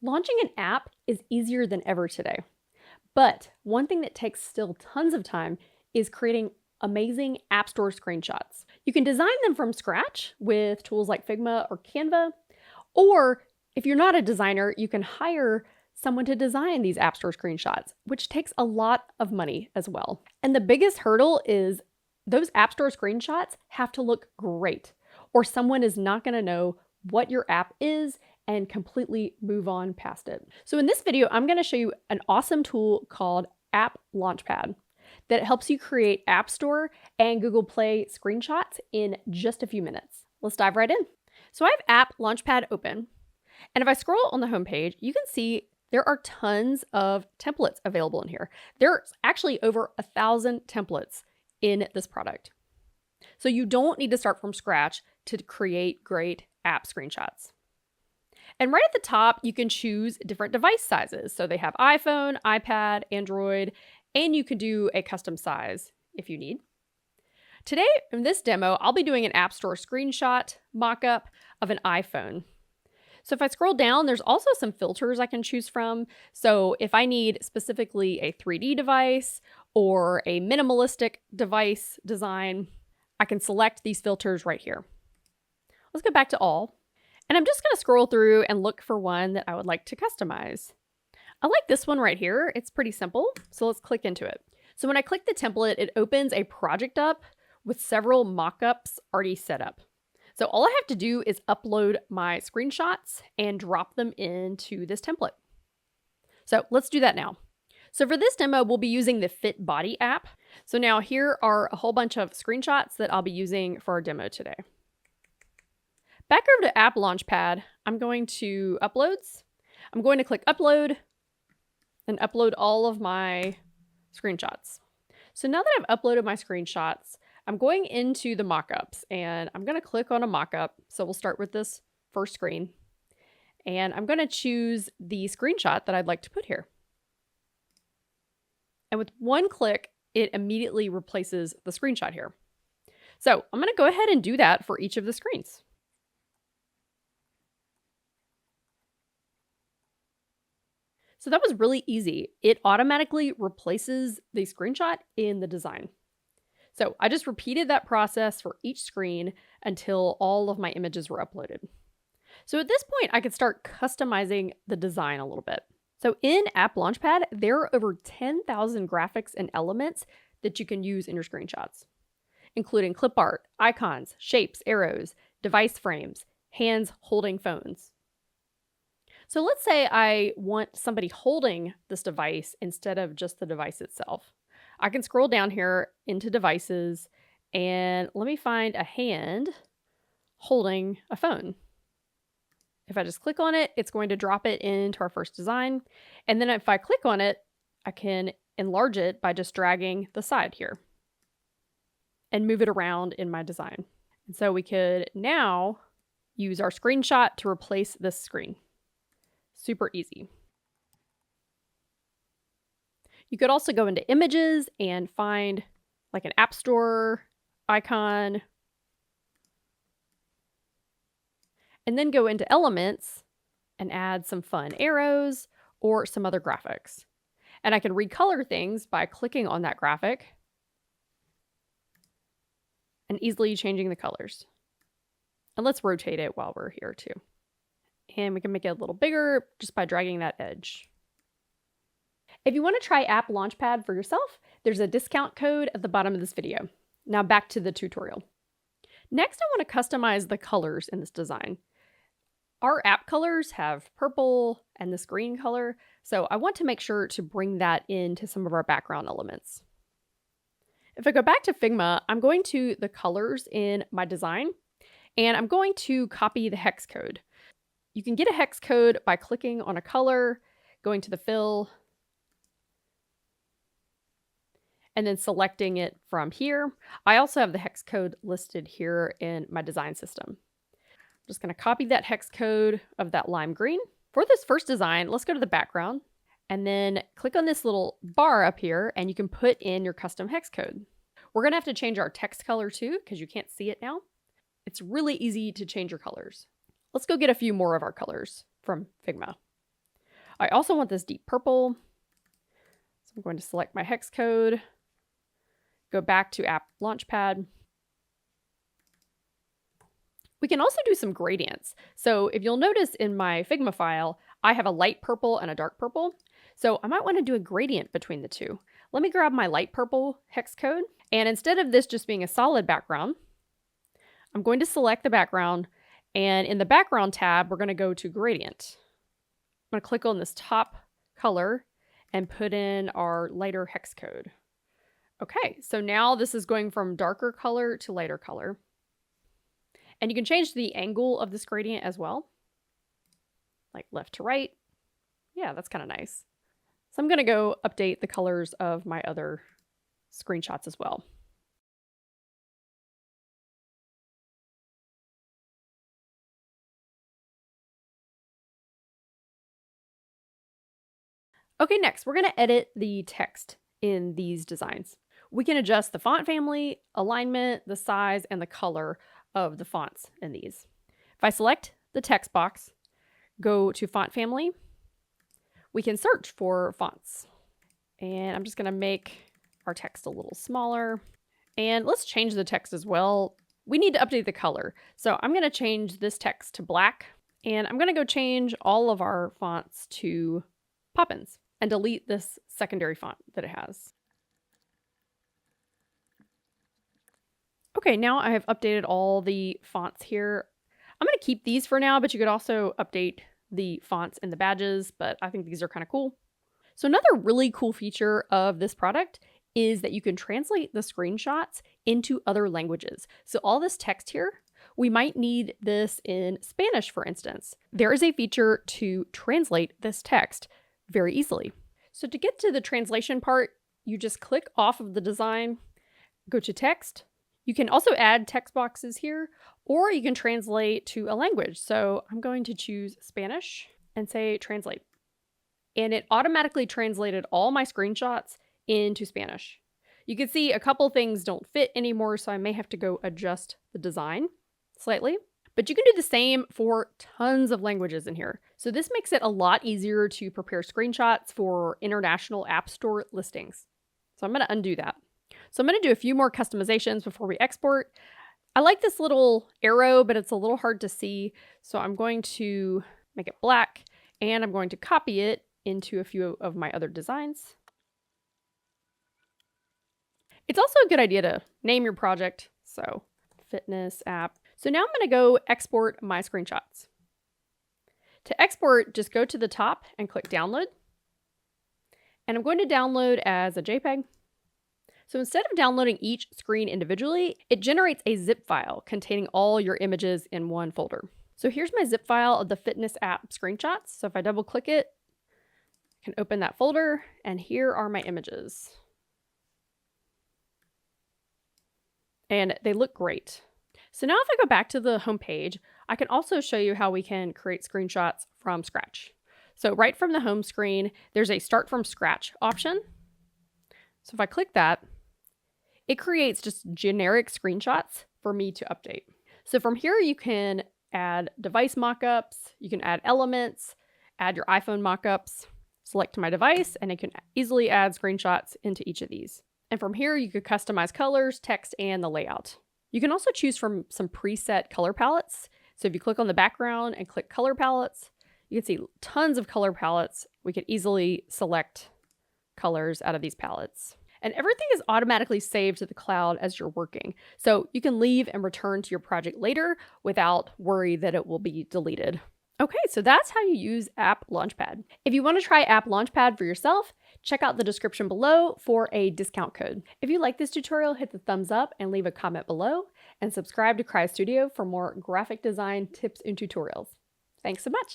Launching an app is easier than ever today. But one thing that takes still tons of time is creating amazing App Store screenshots. You can design them from scratch with tools like Figma or Canva, or if you're not a designer, you can hire someone to design these App Store screenshots, which takes a lot of money as well. And the biggest hurdle is those App Store screenshots have to look great, or someone is not going to know what your app is and completely move on past it. So in this video, I'm going to show you an awesome tool called AppLaunchpad that helps you create App Store and Google Play screenshots in just a few minutes. Let's dive right in. So I have AppLaunchpad open, and if I scroll on the homepage, you can see there are tons of templates available in here. There's actually over 1,000 templates in this product. So you don't need to start from scratch to create great app screenshots. And right at the top, you can choose different device sizes. So they have iPhone, iPad, Android, and you can do a custom size if you need. Today, in this demo, I'll be doing an App Store screenshot mock-up of an iPhone. So if I scroll down, there's also some filters I can choose from. So if I need specifically a 3D device or a minimalistic device design, I can select these filters right here. Let's go back to all. And I'm just going to scroll through and look for one that I would like to customize. I like this one right here. It's pretty simple. So let's click into it. So when I click the template, it opens a project up with several mockups already set up. So all I have to do is upload my screenshots and drop them into this template. So let's do that now. So for this demo, we'll be using the Fit Body app. So now here are a whole bunch of screenshots that I'll be using for our demo today. Back over to AppLaunchpad, I'm going to Uploads. I'm going to click Upload and upload all of my screenshots. So now that I've uploaded my screenshots, I'm going into the mockups and I'm going to click on a mockup. So we'll start with this first screen. And I'm going to choose the screenshot that I'd like to put here. And with one click, it immediately replaces the screenshot here. So I'm going to go ahead and do that for each of the screens. So that was really easy. It automatically replaces the screenshot in the design. So I just repeated that process for each screen until all of my images were uploaded. So at this point, I could start customizing the design a little bit. So in AppLaunchpad, there are over 10,000 graphics and elements that you can use in your screenshots, including clip art, icons, shapes, arrows, device frames, hands holding phones. So let's say I want somebody holding this device instead of just the device itself. I can scroll down here into devices and let me find a hand holding a phone. If I just click on it, it's going to drop it into our first design. And then if I click on it, I can enlarge it by just dragging the side here and move it around in my design. And so we could now use our screenshot to replace this screen. Super easy. You could also go into images and find like an app store icon. And then go into elements and add some fun arrows or some other graphics. And I can recolor things by clicking on that graphic and easily changing the colors. And let's rotate it while we're here too. And we can make it a little bigger just by dragging that edge. If you want to try AppLaunchpad for yourself, there's a discount code at the bottom of this video. Now back to the tutorial. Next, I want to customize the colors in this design. Our app colors have purple and this green color, so I want to make sure to bring that into some of our background elements. If I go back to Figma, I'm going to the colors in my design, and I'm going to copy the hex code. You can get a hex code by clicking on a color, going to the fill, and then selecting it from here. I also have the hex code listed here in my design system. I'm just going to copy that hex code of that lime green. For this first design, let's go to the background and then click on this little bar up here and you can put in your custom hex code. We're going to have to change our text color too because you can't see it now. It's really easy to change your colors. Let's go get a few more of our colors from Figma. I also want this deep purple. So I'm going to select my hex code, go back to AppLaunchpad. We can also do some gradients. So if you'll notice in my Figma file, I have a light purple and a dark purple. So I might want to do a gradient between the two. Let me grab my light purple hex code. And instead of this just being a solid background, I'm going to select the background. And in the background tab, we're going to go to gradient. I'm going to click on this top color and put in our lighter hex code. Okay, so now this is going from darker color to lighter color. And you can change the angle of this gradient as well, like left to right. Yeah, that's kind of nice. So I'm going to go update the colors of my other screenshots as well. Okay, next we're going to edit the text in these designs. We can adjust the font family, alignment, the size, and the color of the fonts in these. If I select the text box, go to font family, we can search for fonts. And I'm just going to make our text a little smaller. And let's change the text as well. We need to update the color. So I'm going to change this text to black. And I'm going to go change all of our fonts to Poppins and delete this secondary font that it has. Okay, now I have updated all the fonts here. I'm going to keep these for now, but you could also update the fonts in the badges, but I think these are kind of cool. So another really cool feature of this product is that you can translate the screenshots into other languages. So all this text here, we might need this in Spanish, for instance. There is a feature to translate this text very easily. So to get to the translation part, you just click off of the design, go to text. You can also add text boxes here, or you can translate to a language. So I'm going to choose Spanish and say translate. And it automatically translated all my screenshots into Spanish. You can see a couple things don't fit anymore, so I may have to go adjust the design slightly. But you can do the same for tons of languages in here. So this makes it a lot easier to prepare screenshots for international App Store listings. So I'm going to undo that. So I'm going to do a few more customizations before we export. I like this little arrow, but it's a little hard to see. So I'm going to make it black, and I'm going to copy it into a few of my other designs. It's also a good idea to name your project. So fitness app. So now I'm going to go export my screenshots. To export, just go to the top and click download. And I'm going to download as a JPEG. So instead of downloading each screen individually, it generates a zip file containing all your images in one folder. So here's my zip file of the fitness app screenshots. So if I double click it, I can open that folder, and here are my images. And they look great. So now if I go back to the home page, I can also show you how we can create screenshots from scratch. So right from the home screen, there's a start from scratch option. So if I click that, it creates just generic screenshots for me to update. So from here, you can add device mockups, you can add elements, add your iPhone mockups, select my device, and it can easily add screenshots into each of these. And from here, you could customize colors, text, and the layout. You can also choose from some preset color palettes. So if you click on the background and click color palettes, you can see tons of color palettes. We could easily select colors out of these palettes. And everything is automatically saved to the cloud as you're working. So you can leave and return to your project later without worry that it will be deleted. Okay, so that's how you use AppLaunchpad. If you want to try AppLaunchpad for yourself, check out the description below for a discount code. If you like this tutorial, hit the thumbs up and leave a comment below, and subscribe to Cry Studio for more graphic design tips and tutorials. Thanks so much.